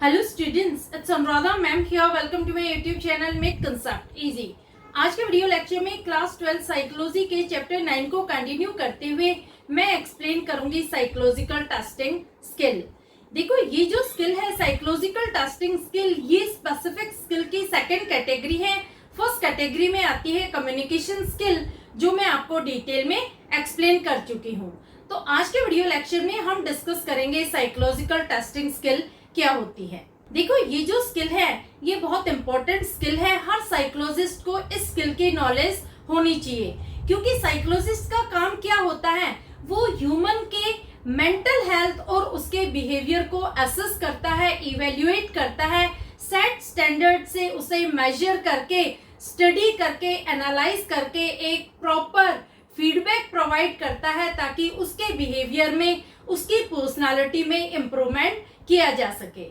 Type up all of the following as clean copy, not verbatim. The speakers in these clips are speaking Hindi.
Hello students, it's Anuradha ma'am here. Welcome to my YouTube channel make concept easy. आज के वीडियो लेक्चर में क्लास 12 साइकोलॉजी के चैप्टर 9 को कंटिन्यू करते हुए मैं एक्सप्लेन करूंगी साइकोलॉजिकल टेस्टिंग स्किल। देखो, ये जो स्किल है साइकोलॉजिकल टेस्टिंग स्किल, ये स्पेसिफिक स्किल की सेकंड कैटेगरी है। फर्स्ट कैटेगरी में आती है कम्युनिकेशन स्किल, जो मैं आपको डिटेल में एक्सप्लेन कर चुकी हूँ। तो आज के वीडियो लेक्चर में हम डिस्कस करेंगे साइकोलॉजिकल टेस्टिंग स्किल क्या होती है। देखो, ये जो स्किल है ये बहुत इंपॉर्टेंट स्किल है। हर साइकोलॉजिस्ट को इस स्किल की नॉलेज होनी चाहिए, क्योंकि साइकोलॉजिस्ट का काम क्या होता है, वो ह्यूमन के मेंटल हेल्थ और उसके बिहेवियर को असेस करता है, इवेल्युएट करता है, सेट स्टैंडर्ड से उसे मेजर करके, स्टडी करके, एनालाइज करके एक प्रॉपर फीडबैक प्रोवाइड करता है, ताकि उसके बिहेवियर में, उसकी पर्सनालिटी में इम्प्रूवमेंट किया जा सके।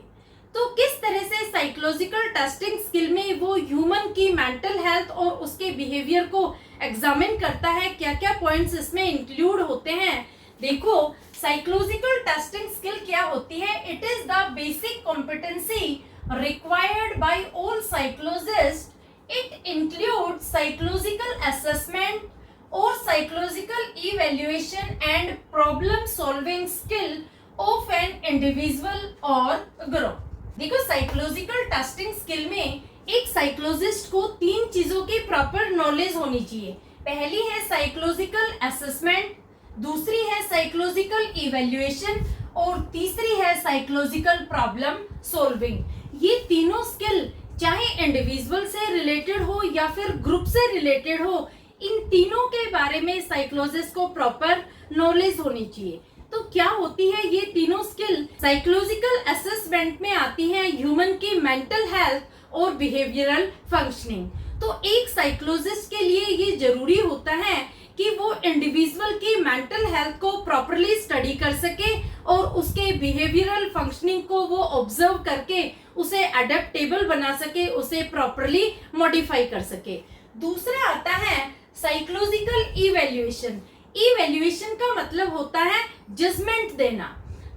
तो किस तरह से साइकोलॉजिकल टेस्टिंग स्किल में वो ह्यूमन की मेंटल हेल्थ और उसके बिहेवियर को एग्जामिन करता है, क्या क्या पॉइंट्स इसमें इंक्लूड होते हैं। देखो, साइकोलॉजिकल टेस्टिंग स्किल क्या होती है। It is the basic competency required by all psychologist. It includes psychological assessment और psychological evaluation and problem solving skill of an individual और ग्रुप। देखो, साइकोलॉजिकल टेस्टिंग स्किल में एक साइकोलॉजिस्ट को तीन चीजों की प्रॉपर नॉलेज होनी चाहिए। पहली है साइकोलॉजिकल असेसमेंट, दूसरी है साइकोलॉजिकल इवैल्यूएशन और तीसरी है साइकोलॉजिकल प्रॉब्लम सॉल्विंग। ये तीनों स्किल चाहे इंडिविजुअल से रिलेटेड हो या फिर ग्रुप से रिलेटेड हो, इन तीनों के बारे में साइकोलॉजिस्ट को प्रॉपर नॉलेज होनी चाहिए। तो क्या होती है ये तीनों स्किल? साइकोलॉजिकल असेसमेंट में आती है ह्यूमन की मेंटल हेल्थ और बिहेवियरल फंक्शनिंग। तो एक साइकोलॉजिस्ट के लिए ये जरूरी होता है कि वो इंडिविजुअल की मेंटल हेल्थ को प्रॉपरली स्टडी कर सके और उसके बिहेवियरल फंक्शनिंग को वो ऑब्जर्व करके उसे अडेप्टेबल बना सके, उसे प्रॉपरली मॉडिफाई कर सके। दूसरा आता है साइकोलॉजिकल इवैल्यूएशन। इवैल्यूएशन का मतलब होता है जजमेंट देना।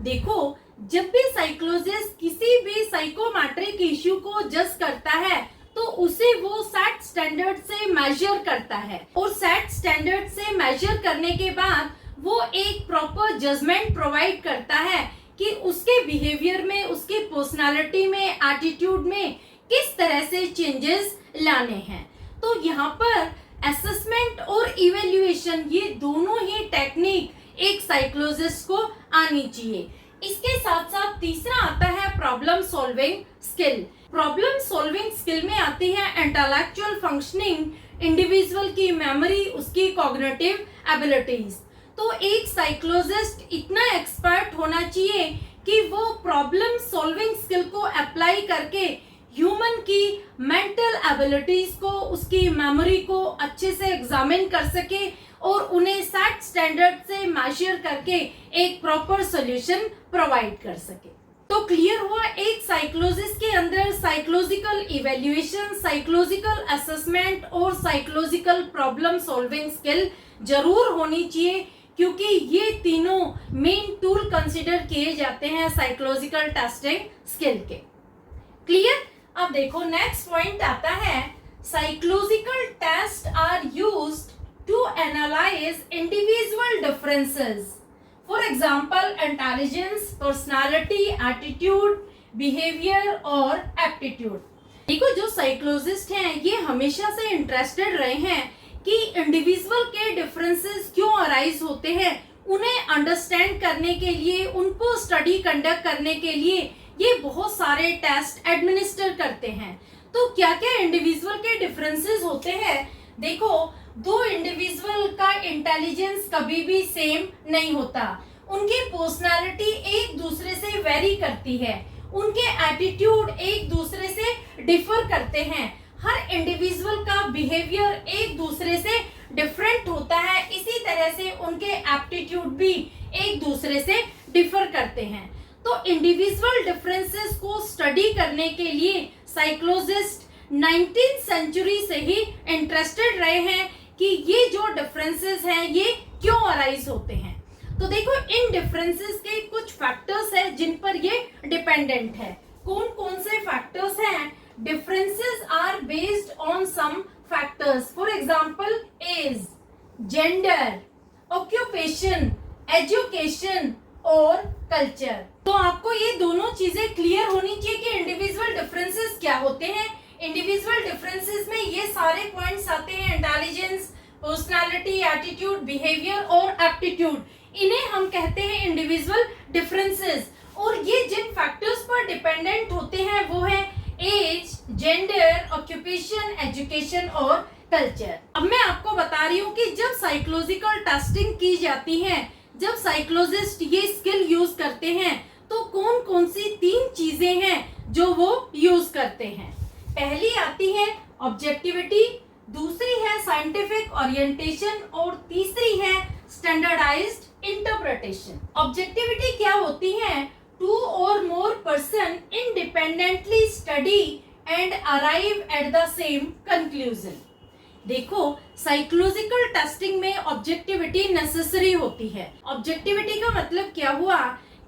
देखो, जब भी साइकोलॉजिस्ट किसी भी साइकोमेट्रिक इश्यू को जज करता है तो उसे वो सेट स्टैंडर्ड से मेजर करता है, और सेट स्टैंडर्ड से मेजर करने के बाद वो एक प्रॉपर जजमेंट प्रोवाइड करता है कि उसके बिहेवियर में, उसकी पर्सनालिटी में, एटीट्यूड में किस तरह से चेंजेस लाने हैं। तो यहाँ पर असेसमेंट और इवैल्यूएशन, ये दोनों ही टेक्निक एक साइकोलॉजिस्ट को आनी चाहिए। इसके साथ साथ तीसरा आता है problem solving skill. Problem solving skill में आती है इंटेलेक्चुअल फंक्शनिंग, इंडिविजुअल की मेमोरी, उसकी कॉग्निटिव एबिलिटीज। तो एक साइकोलॉजिस्ट इतना एक्सपर्ट होना चाहिए कि वो प्रॉब्लम सॉल्विंग स्किल को अप्लाई करके ह्यूमन की मेंटल एबिलिटीज को, उसकी मेमोरी को अच्छे से एग्जामिन कर सके और उन्हें सेट स्टैंडर्ड से मेजर करके एक प्रॉपर सॉल्यूशन प्रोवाइड कर सके। तो क्लियर हुआ, एक साइकोलॉजिस्ट के अंदर साइकोलॉजिकल इवैल्यूएशन, साइकोलॉजिकल असेसमेंट और साइकोलॉजिकल प्रॉब्लम सॉल्विंग स्किल जरूर होनी चाहिए, क्योंकि ये तीनों मेन टूल कंसिडर किए जाते हैं साइकोलॉजिकल टेस्टिंग स्किल के। क्लियर? अब देखो, नेक्स्ट पॉइंट आता है psychological test are used to analyse individual differences, for example intelligence, personality, attitude, behaviour और एप्टीट्यूड। देखो, जो साइकोलॉजिस्ट हैं ये हमेशा से इंटरेस्टेड रहे हैं कि इंडिविजुअल के डिफरेंसेस क्यों अराइज होते हैं। उन्हें अंडरस्टैंड करने के लिए, उनको स्टडी कंडक्ट करने के लिए ये बहुत सारे टेस्ट एडमिनिस्टर करते हैं। तो क्या क्या इंडिविजुअल के डिफरेंसेस होते हैं? देखो, दो इंडिविजुअल का इंटेलिजेंस कभी भी सेम नहीं होता, उनकी पर्सनालिटी एक दूसरे से वेरी करती है, उनके एटीट्यूड एक दूसरे से डिफर करते हैं, हर इंडिविजुअल का बिहेवियर एक दूसरे से डिफरेंट होता है, इसी तरह से उनके एप्टीट्यूड भी एक दूसरे से डिफर करते हैं। तो इंडिविजुअल डिफरेंसेस को स्टडी करने के लिए साइकोलॉजिस्ट 19th सेंचुरी से ही इंटरेस्टेड रहे हैं कि ये जो डिफरेंसेस हैं ये क्यों अराइज होते हैं। तो देखो, इन डिफरेंसेस के कुछ फैक्टर्स हैं जिन पर ये डिपेंडेंट है। कौन कौन से फैक्टर्स हैं? Differences are based on some factors, for example age, gender, occupation, education और कल्चर। तो आपको ये दोनों चीजें क्लियर होनी चाहिए कि इंडिविजुअल डिफरेंसेस क्या होते हैं। इंडिविजुअल डिफरेंसेस में ये सारे पॉइंट्स आते हैं, इंटेलिजेंस, पर्सनालिटी, एटीट्यूड, बिहेवियर और एप्टीट्यूड। इन्हें हम कहते हैं इंडिविजुअल डिफरेंसेस। और ये जिन फैक्टर्स पर डिपेंडेंट होते हैं वो है एज, जेंडर, ऑक्यूपेशन, एजुकेशन और कल्चर। अब मैं आपको बता रही हूँ कि जब साइकोलॉजिकल टेस्टिंग की जाती है, जब साइकोलॉजिस्ट ये स्किल यूज करते हैं, तो कौन कौन सी 3 चीजें हैं जो वो यूज करते हैं। पहली आती है ऑब्जेक्टिविटी, दूसरी है साइंटिफिक ओरिएंटेशन और तीसरी है स्टैंडर्डाइज्ड इंटरप्रिटेशन। ऑब्जेक्टिविटी क्या होती है? 2 or more person independently study and arrive at the same conclusion। देखो, साइकोलॉजिकल टेस्टिंग में ऑब्जेक्टिविटी नेसेसरी होती है। ऑब्जेक्टिविटी का मतलब क्या हुआ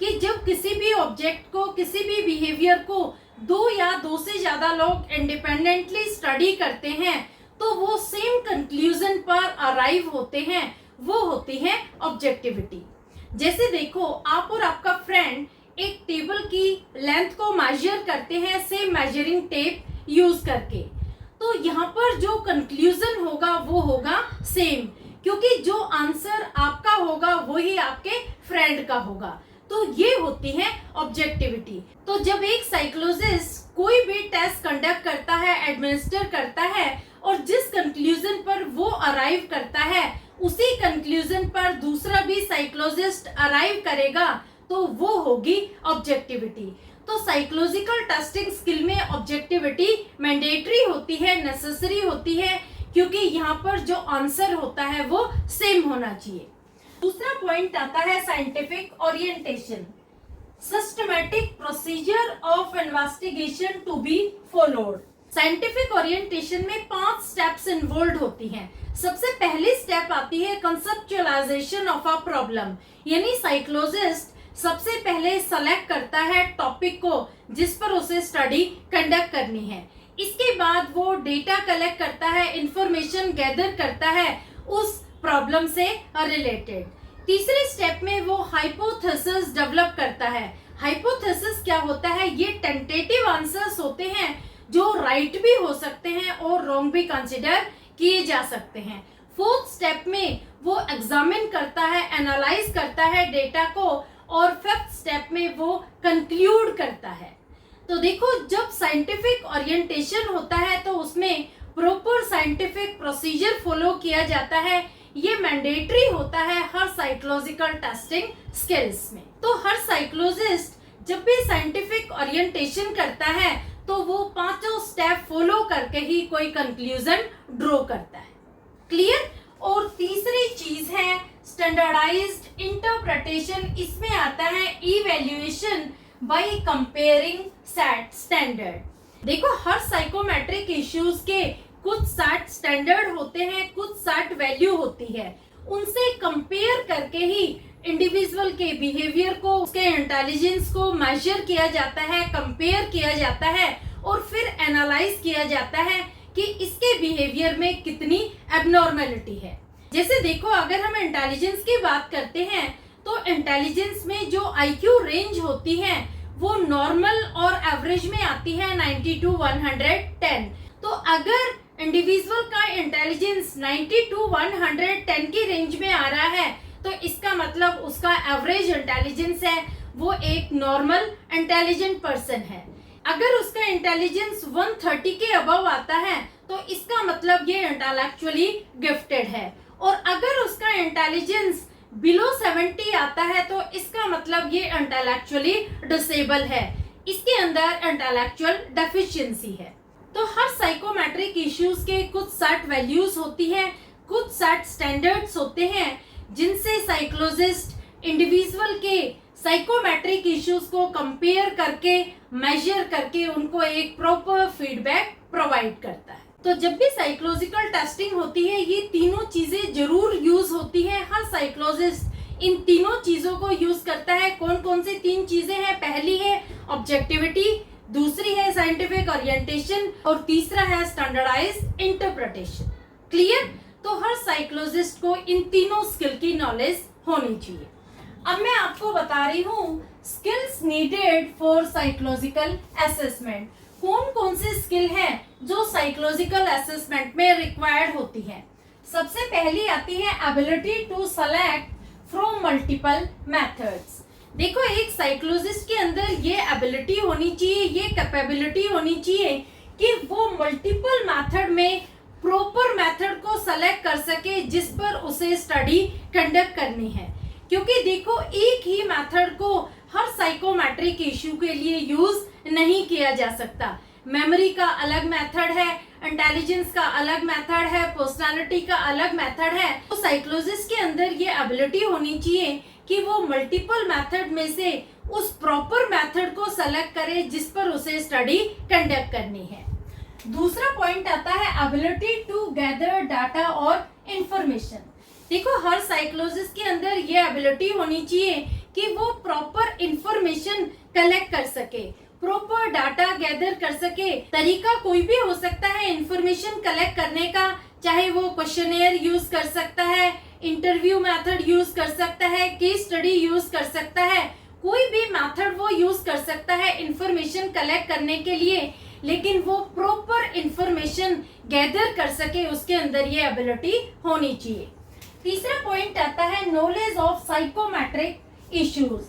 कि जब किसी भी ऑब्जेक्ट को, किसी भी बिहेवियर को 2 या 2 से ज्यादा लोग इंडिपेंडेंटली स्टडी करते हैं तो वो सेम कंक्लूजन पर अराइव होते हैं, वो होती है ऑब्जेक्टिविटी। जैसे देखो, आप और आपका फ्रेंड एक टेबल की लेंथ को मेजर करते हैं सेम मेजरिंग टेप यूज करके, तो यहाँ पर जो कंक्लूजन होगा वो होगा सेम, क्योंकि जो आंसर आपका होगा वही आपके फ्रेंड का होगा। तो ये होती है ऑब्जेक्टिविटी। तो जब एक साइकोलॉजिस्ट कोई भी टेस्ट कंडक्ट करता है, एडमिनिस्टर करता है, और जिस कंक्लूजन पर वो अराइव करता है उसी कंक्लूजन पर दूसरा भी साइकोलॉजिस्ट अराइव करेगा, तो वो होगी ऑब्जेक्टिविटी। तो साइकोलॉजिकल टेस्टिंग स्किल में ऑब्जेक्टिविटी मैंडेटरी होती है, नेसेसरी होती है, क्योंकि यहाँ पर जो आंसर होता है वो सेम होना चाहिए। दूसरा पॉइंट आता है scientific orientation, systematic procedure of investigation to be followed. Scientific orientation में 5 स्टेप्स इन्वॉल्व होती हैं। सबसे पहली स्टेप आती है कंसेप्चुअलाइजेशन ऑफ अ प्रॉब्लम, यानी साइकोलॉजिस्ट सबसे पहले सेलेक्ट करता है टॉपिक को जिस पर उसे स्टडी कंडक्ट करनी है। इसके बाद वो डेटा कलेक्ट करता है, इंफॉर्मेशन गैदर करता है उस प्रॉब्लम से रिलेटेड। तीसरे स्टेप में वो हाइपोथेसिस डेवलप करता है। हाइपोथेसिस क्या होता है? ये टेंटेटिव आंसर्स होते हैं जो राइट भी हो सकते हैं और रॉन्ग भी कंसिडर किए जा सकते हैं। फोर्थ स्टेप में वो एग्जामिन करता है, एनालाइज करता है डेटा को, और फिफ्थ स्टेप में वो कंक्लूड करता है। तो देखो, जब साइंटिफिक ओरिएंटेशन होता है तो उसमें प्रॉपर साइंटिफिक प्रोसीजर फॉलो किया जाता है। ये मैंडेटरी होता है हर साइकोलॉजिकल टेस्टिंग स्किल्स में। तो हर साइकोलॉजिस्ट जब भी साइंटिफिक ओरिएंटेशन करता है तो वो 5 स्टेप फॉलो करके ही कोई कंक्लूजन ड्रॉ करता है। क्लियर? और तीसरी चीज है स्टैंडर्डाइज्ड इंटरप्रिटेशन। इसमें आता है evaluation by comparing set standard. देखो, हर साइकोमेट्रिक इश्यूज के कुछ सेट स्टैंडर्ड होते हैं, कुछ सेट वैल्यू होती है, उनसे कंपेयर करके ही इंडिविजुअल के बिहेवियर को, उसके इंटेलिजेंस को मेजर किया जाता है, कंपेयर किया जाता है और फिर एनालाइज किया जाता है कि इसके बिहेवियर में कितनी एबनॉर्मेलिटी है। जैसे देखो, अगर हम इंटेलिजेंस की बात करते हैं तो इंटेलिजेंस में जो आईक्यू रेंज होती है वो नॉर्मल और एवरेज में आती है 90 to 110। तो अगर इंडिविजुअल का इंटेलिजेंस 90 to 110 की रेंज में आ रहा है तो इसका मतलब उसका एवरेज इंटेलिजेंस है, वो एक नॉर्मल इंटेलिजेंट पर्सन है। अगर उसका इंटेलिजेंस 130 के अबव आता है तो इसका मतलब ये इंटेलेक्चुअली गिफ्टेड है, और अगर उसका इंटेलिजेंस बिलो 70 आता है तो इसका मतलब ये इंटेलेक्चुअली डिसेबल है, इसके अंदर इंटेलेक्चुअल डेफिशिएंसी है। तो हर साइकोमेट्रिक इश्यूज के कुछ सेट वैल्यूज होती है, कुछ सेट स्टैंडर्ड्स होते हैं जिनसे साइकोलॉजिस्ट इंडिविजुअल के साइकोमेट्रिक इश्यूज को कंपेयर करके, मेजर करके उनको एक प्रॉपर फीडबैक प्रोवाइड करता है। तो जब भी साइकोलॉजिकल टेस्टिंग होती है ये तीनों चीजें जरूर यूज होती है। हर साइकोलॉजिस्ट इन तीनों चीजों को यूज करता है। कौन कौन सी 3 चीजें हैं? पहली है ऑब्जेक्टिविटी, दूसरी है साइंटिफिक ओरिएंटेशन और तीसरा है स्टैंडर्डाइज्ड इंटरप्रिटेशन। क्लियर? तो हर साइकोलॉजिस्ट को इन तीनों स्किल की नॉलेज होनी चाहिए। अब मैं आपको बता रही हूँ skills needed for psychological assessment. कौन कौन से स्किल हैं जो साइकोलॉजिकल असेसमेंट में रिक्वायर्ड होती है। सबसे पहली आती है ability to select from multiple methods. देखो, एक साइकोलॉजिस्ट के अंदर ये एबिलिटी होनी चाहिए, ये कैपेबिलिटी होनी चाहिए कि वो मल्टीपल मेथड में प्रॉपर मेथड को सेलेक्ट कर सके जिस पर उसे स्टडी कंडक्ट करनी है। क्योंकि देखो, एक ही मेथड को हर साइकोमेट्रिक इश्यू के लिए यूज नहीं किया जा सकता। मेमोरी का अलग मेथड है, इंटेलिजेंस का अलग मेथड है, पर्सनालिटी का अलग मेथड है। तो साइकोलॉजिस्ट के अंदर ये एबिलिटी होनी चाहिए कि वो मल्टीपल मेथड में से उस प्रॉपर मेथड को सेलेक्ट करे जिस पर उसे स्टडी कंडक्ट करनी है। दूसरा पॉइंट आता है एबिलिटी टू गैदर डाटा और इंफॉर्मेशन। देखो, हर साइकोलॉजिस्ट के अंदर ये एबिलिटी होनी चाहिए कि वो प्रॉपर इंफॉर्मेशन कलेक्ट कर सके, प्रॉपर डाटा गैदर कर सके। तरीका कोई भी हो सकता है इंफॉर्मेशन कलेक्ट करने का, चाहे वो क्वेश्चनेयर यूज कर सकता है, इंटरव्यू मेथड यूज कर सकता है, केस स्टडी यूज कर सकता है, कोई भी मेथड वो यूज कर सकता है इंफॉर्मेशन कलेक्ट करने के लिए, लेकिन वो प्रॉपर इंफॉर्मेशन गैदर कर सके, उसके अंदर ये एबिलिटी होनी चाहिए। तीसरा पॉइंट आता है नॉलेज ऑफ साइकोमेट्रिक इश्यूज।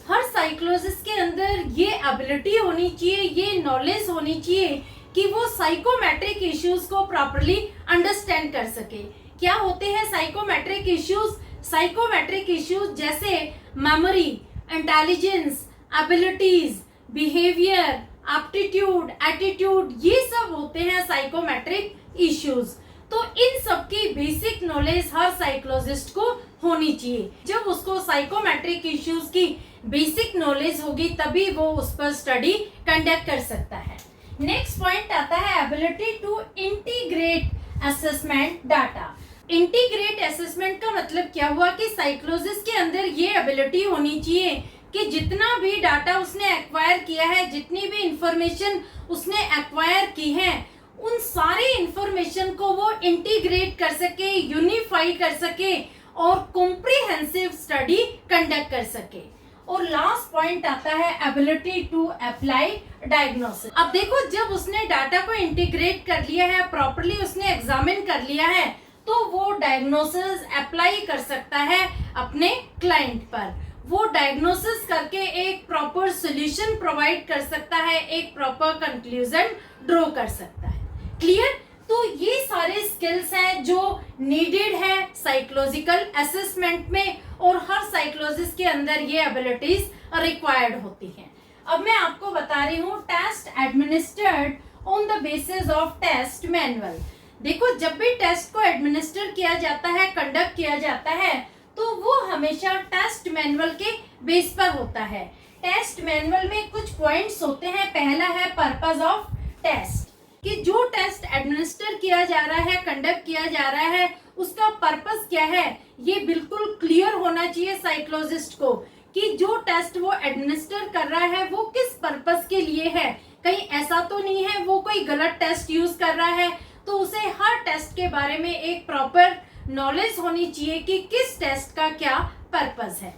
हर साइकोलॉजिस्ट के अंदर ये एबिलिटी होनी चाहिए, ये नॉलेज होनी चाहिए कि वो साइकोमेट्रिक इश्यूज को प्रॉपर्ली अंडरस्टैंड कर सके। क्या होते हैं साइकोमेट्रिक इश्यूज? साइकोमेट्रिक इश्यूज जैसे memory, intelligence, abilities, behaviour, aptitude, attitude, ये सब होते हैं साइकोमेट्रिक इश्यूज। तो इन सब की बेसिक नॉलेज हर साइकोलॉजिस्ट को होनी चाहिए। जब उसको साइकोमेट्रिक इश्यूज की बेसिक नॉलेज होगी तभी वो उस पर स्टडी कंडक्ट कर सकता है। नेक्स्ट पॉइंट आता है ability to integrate assessment data. Integrate assessment का मतलब क्या हुआ कि साइकोलॉजिस्ट के अंदर ये एबिलिटी होनी चाहिए कि जितना भी डाटा उसने एक्वायर किया है, जितनी भी इंफॉर्मेशन उसने एक्वायर की है, उन सारे इंफॉर्मेशन को वो इंटीग्रेट कर सके, यूनिफाई कर सके और कॉम्प्रिहेंसिव स्टडी कंडक्ट कर सके। और लास्ट पॉइंट आता है एबिलिटी टू अप्लाई डायग्नोसिस। अब देखो, जब उसने डाटा को इंटीग्रेट कर लिया है, प्रॉपर्ली उसने एग्जामिन कर लिया है, तो वो डायग्नोसिस अप्लाई कर सकता है अपने क्लाइंट पर। वो डायग्नोसिस करके एक प्रॉपर सॉल्यूशन प्रोवाइड कर सकता है, एक प्रॉपर कंक्लूजन ड्रॉ कर सकता है। क्लियर? तो ये सारे स्किल्स हैं जो नीडेड है साइकोलॉजिकल असेसमेंट में और हर साइकोलॉजिस्ट के अंदर ये एबिलिटीज रिक्वायर्ड होती हैं। अब मैं आपको बता रही हूँ test administered on the basis of test manual. देखो, जब भी टेस्ट को एडमिनिस्टर किया जाता है, कंडक्ट किया जाता है, तो वो हमेशा टेस्ट मैनुअल के बेस पर होता है। टेस्ट मैनुअल में कुछ पॉइंट्स होते हैं। पहला है पर्पस ऑफ टेस्ट, कि जो टेस्ट एडमिनिस्टर किया जा रहा है, कंडक्ट किया जा रहा है, उसका पर्पस क्या है, ये बिल्कुल क्लियर होना चाहिए साइकोलॉजिस्ट को कि जो टेस्ट वो एडमिनिस्टर कर रहा है वो किस पर्पस के लिए है। कहीं ऐसा तो नहीं है वो कोई गलत टेस्ट यूज कर रहा है। तो उसे हर टेस्ट के बारे में एक प्रॉपर नॉलेज होनी चाहिए कि किस टेस्ट का क्या पर्पस है।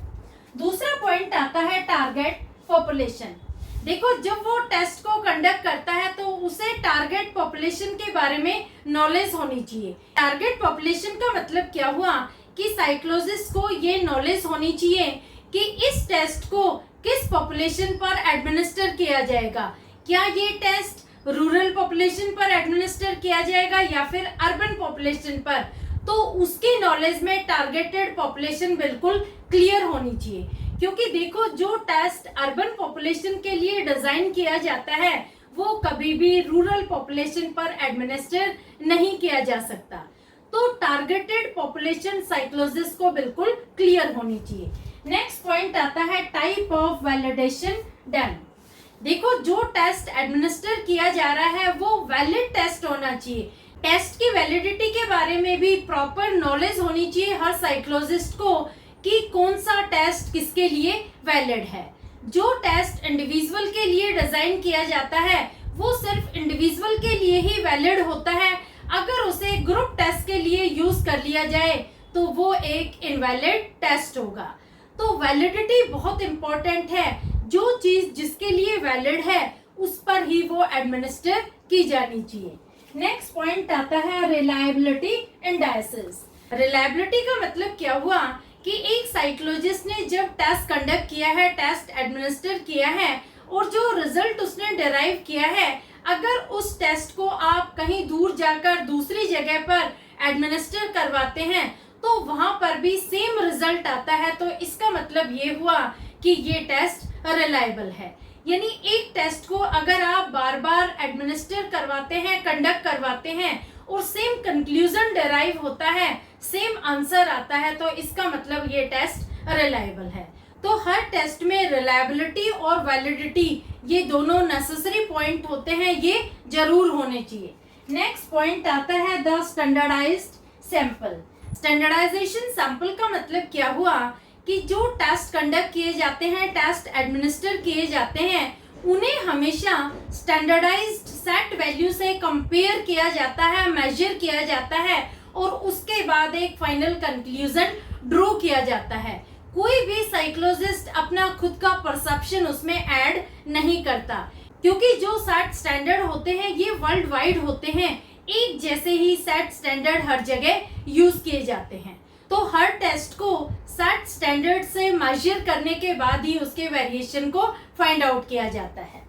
दूसरा पॉइंट आता है टारगेट पॉपुलेशन। देखो, जब वो टेस्ट को कंडक्ट करता है तो उसे टारगेट पॉपुलेशन के बारे में नॉलेज होनी चाहिए। टारगेट पॉपुलेशन का मतलब क्या हुआ कि साइकोलॉजिस्ट को ये नॉलेज होनी चाहिए कि इस टेस्ट को किस पॉपुलेशन पर एडमिनिस्टर किया जाएगा। क्या ये टेस्ट रूरल पॉपुलेशन पर एडमिनिस्टर किया जाएगा या फिर अर्बन पॉपुलेशन पर? तो उसकी नॉलेज में टारगेटेड पॉपुलेशन बिल्कुल क्लियर होनी चाहिए। क्योंकि देखो, जो टेस्ट अर्बन पॉपुलेशन के लिए डिजाइन किया जाता है वो कभी भी रूरल पॉपुलेशन पर एडमिनिस्टर नहीं किया जा सकता। तो टारगेटेड पॉपुलेशन साइकोलॉजिस्ट को बिल्कुल क्लियर होनी चाहिए। नेक्स्ट पॉइंट आता है टाइप ऑफ वैलिडेशन डन। देखो, जो टेस्ट एडमिनिस्टर किया जा रहा है वो वैलिड टेस्ट होना चाहिए। टेस्ट की वैलिडिटी के बारे में भी प्रॉपर नॉलेज होनी चाहिए हर साइकोलॉजिस्ट को कि कौन सा टेस्ट किसके लिए वैलिड है। जो टेस्ट इंडिविजुअल के लिए डिजाइन किया जाता है वो सिर्फ इंडिविजुअल के लिए ही वैलिड होता है। अगर उसे ग्रुप टेस्ट के लिए यूज कर लिया जाए तो वो एक इनवैलिड टेस्ट होगा। तो वैलिडिटी बहुत इंपॉर्टेंट है। जो चीज जिसके लिए वैलिड है उस पर ही वो एडमिनिस्टर की जानी चाहिए। नेक्स्ट पॉइंट आता है रिलायबिलिटी इंडाइसेस। रिलायबिलिटी का मतलब क्या हुआ कि एक साइकोलॉजिस्ट ने जब टेस्ट कंडक्ट किया है, टेस्ट एडमिनिस्टर किया है और जो रिजल्ट उसने डिराइव किया है, अगर उस टेस्ट को आप कहीं दूर जाकर दूसरी जगह पर एडमिनिस्टर करवाते हैं तो वहां पर भी सेम रिजल्ट आता है, तो इसका मतलब ये हुआ कि ये टेस्ट रिलायबल है। यानी एक टेस्ट को अगर आप बार बार एडमिनिस्टर करवाते हैं, कंडक्ट करवाते हैं और सेम कंक्लूजन डिराइव होता है, सेम आंसर आता है, तो इसका मतलब ये टेस्ट रिलायबल है। तो हर टेस्ट में रिलायबिलिटी और वैलिडिटी ये दोनों नेसेसरी पॉइंट होते हैं, ये जरूर होने चाहिए। नेक्स्ट पॉइंट आता है the standardised sample. Standardisation sample का मतलब क्या हुआ कि जो टेस्ट कंडक्ट किए जाते हैं, टेस्ट एडमिनिस्टर किए जाते हैं, उन्हें हमेशा स्टैंडर्डाइज्ड सेट वैल्यू से कंपेयर किया जाता है, मेजर किया जाता है और उसके बाद एक फाइनल कंक्लूजन ड्रॉ किया जाता है। कोई भी साइकोलॉजिस्ट अपना खुद का परसेप्शन उसमें ऐड नहीं करता, क्योंकि जो सेट स्टैंडर्ड होते हैं ये वर्ल्ड वाइड होते हैं, एक जैसे ही सेट स्टैंडर्ड हर जगह यूज किए जाते हैं। तो हर टेस्ट को सेट स्टैंडर्ड से मेजर करने के बाद ही उसके वेरिएशन को फाइंड आउट किया जाता है।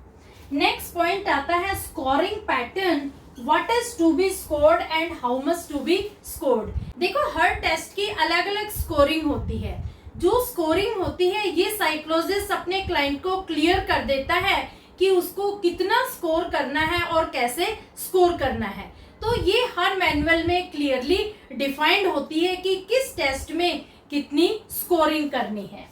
नेक्स्ट पॉइंट आता है scoring pattern, what is to be scored and how much to be scored. देखो हर टेस्ट की अलग अलग स्कोरिंग होती है। जो स्कोरिंग होती है ये साइकोलॉजिस्ट अपने क्लाइंट को क्लियर कर देता है कि उसको कितना स्कोर करना है और कैसे स्कोर करना है। तो ये हर मैनुअल में क्लियरली डिफाइंड होती है कि किस टेस्ट में कितनी स्कोरिंग करनी है।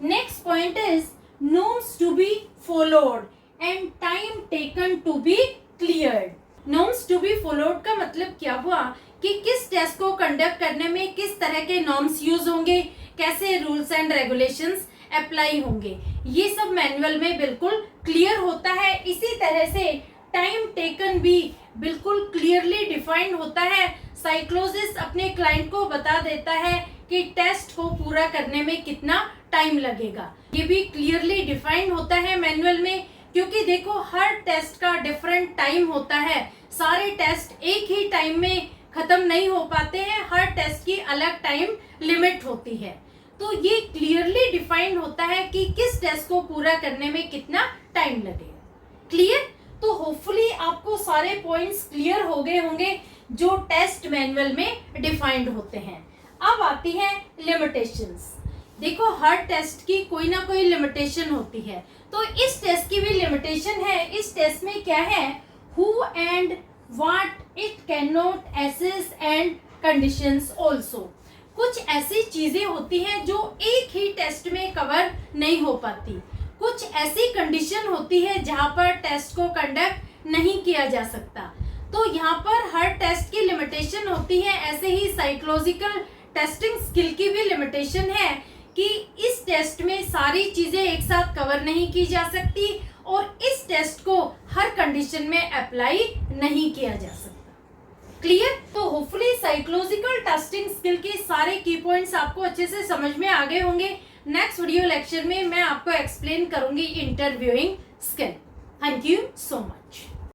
Next point is norms to be followed and time taken to be cleared. Norms to be followed का मतलब क्या हुआ कि किस टेस्ट को कंडक्ट करने में किस तरह के नॉर्म्स यूज होंगे, कैसे रूल्स एंड रेगुलेशंस अप्लाई होंगे, ये सब मैनुअल में बिल्कुल क्लियर होता है। इसी तरह से टाइम टेकन भी बिल्कुल क्लियरली डिफाइंड होता है। साइकोलॉजिस्ट अपने क्लाइंट को बता देता है कि टेस्ट को पूरा करने में कितना टाइम लगेगा, ये भी क्लियरली डिफाइंड होता है मैनुअल में। क्योंकि देखो हर टेस्ट का डिफरेंट टाइम होता है, सारे टेस्ट एक ही टाइम में खत्म नहीं हो पाते हैं, हर टेस्ट की अलग टाइम लिमिट होती है। तो ये क्लियरली डिफाइंड होता है कि किस टेस्ट को पूरा करने में कितना टाइम लगेगा। क्लियर? तो होपफुली आपको सारे पॉइंट्स क्लियर हो गए होंगे जो टेस्ट मैनुअल में डिफाइंड होते हैं। अब आती है लिमिटेशंस। देखो हर टेस्ट की कोई ना कोई लिमिटेशन होती है, तो इस टेस्ट की भी लिमिटेशन है। इस टेस्ट में क्या है, who and what it can not assess and conditions also. कुछ ऐसी चीजें होती हैं जो एक ही टेस्ट में कवर नहीं हो पाती, कुछ ऐसी कंडीशन होती है जहां पर टेस्ट को कंडक्ट नहीं किया जा सकता। तो यहाँ पर हर टेस्ट की लिमिटेशन होती है। ऐसे ही साइकोलॉजिकल टेस्टिंग स्किल की भी लिमिटेशन है कि इस टेस्ट में सारी चीजें एक साथ कवर नहीं की जा सकती और इस टेस्ट को हर कंडीशन में अप्लाई नहीं किया जा सकता। क्लियर? तो होपफुली साइकोलॉजिकल टेस्टिंग स्किल के सारे की पॉइंट्स आपको अच्छे से समझ में आ गए होंगे। नेक्स्ट वीडियो लेक्चर में मैं आपको एक्सप्लेन करूंगी interviewing skill. Thank you so much.